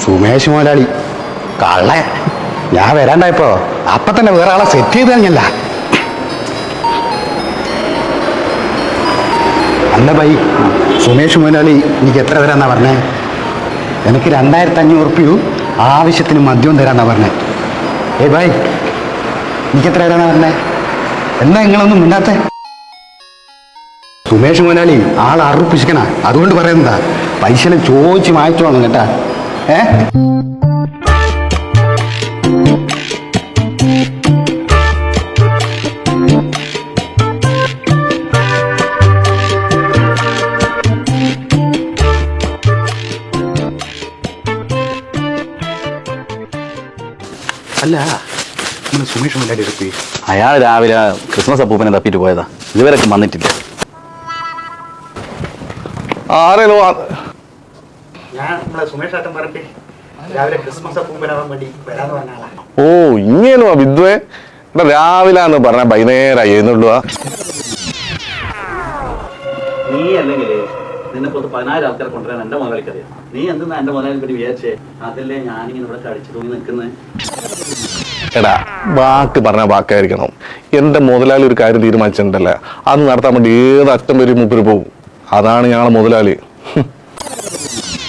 സുമേഷ് മുതലാളി കള്ള. ഞാൻ വരാണ്ടായപ്പോ അപ്പൊ തന്നെ വേറെ ആളെ സെറ്റ് ചെയ്ത് കഴിഞ്ഞല്ല. അല്ല ബൈ, സുമേഷ് മുതലാളി എനിക്ക് എത്ര തരാന്നാ പറഞ്ഞേ? എനിക്ക് 2500 ഉറുപ്പിയും ആവശ്യത്തിന് മദ്യവും തരാന്നാ പറഞ്ഞേ. ബൈ, എനിക്ക് എത്ര തരാന്നാ പറഞ്ഞേ? എന്താ നിങ്ങളൊന്നും മിണ്ടാത്തെ? സുമേഷ് മുതലാളി ആൾ അറുപ്പിച്ചിക്കണ, അതുകൊണ്ട് പറയുന്നതാ. പൈസ ചോദിച്ച് വാങ്ങിച്ചു വന്നു കേട്ടാ. അല്ല, നമ്മൾ സുമേഷ് മുതലാളി എടുത്തി. അയാൾ രാവിലെ ക്രിസ്മസ് അപ്പൂപ്പനെ തപ്പിട്ട് പോയതാ, ഇതുവരെയൊക്കെ വന്നിട്ടില്ല. ആരേലോ ഞാൻ നമ്മളെ സുമേഷ് ഏട്ടൻ പറഞ്ഞിട്ട് രാവിലെ ക്രിസ്മസ് അപ്പൂപ്പനാവാൻ വേണ്ടി വരാന്ന് പറഞ്ഞ ആളാ. ഓ ഇങ്ങനെയോ വിദ്വേ? ഇവിടെ രാവിലാന്ന് പറഞ്ഞ വൈകുന്നേരമായി എന്നുള്ളുവാ. നീ അല്ലെങ്കിൽ നിന്നെ പുറത്ത് 10,000 ആൾക്കാരെ കൊണ്ടുവരാൻ എന്റെ മുതലാളിക്കറിയാം. നീ എന്തെന്നാ എന്റെ മുതലാളി പറ്റി വിചാരിച്ചേ? അതല്ലേ ഞാനിങ്ങനെ ഇവിടെ കടിച്ചു തൂങ്ങി നിൽക്കുന്നത്. എടാ, വാക്ക് പറഞ്ഞ വാക്കായിരിക്കണം. എന്റെ മുതലാളി ഒരു കാര്യം തീരുമാനിച്ചിട്ടുണ്ടല്ലേ, അത് നടത്താൻ വേണ്ടി ഏത് അറ്റം വരെ മൂപ്പര് പോകും. അതാണ് ഞങ്ങളെ മുതലാളി.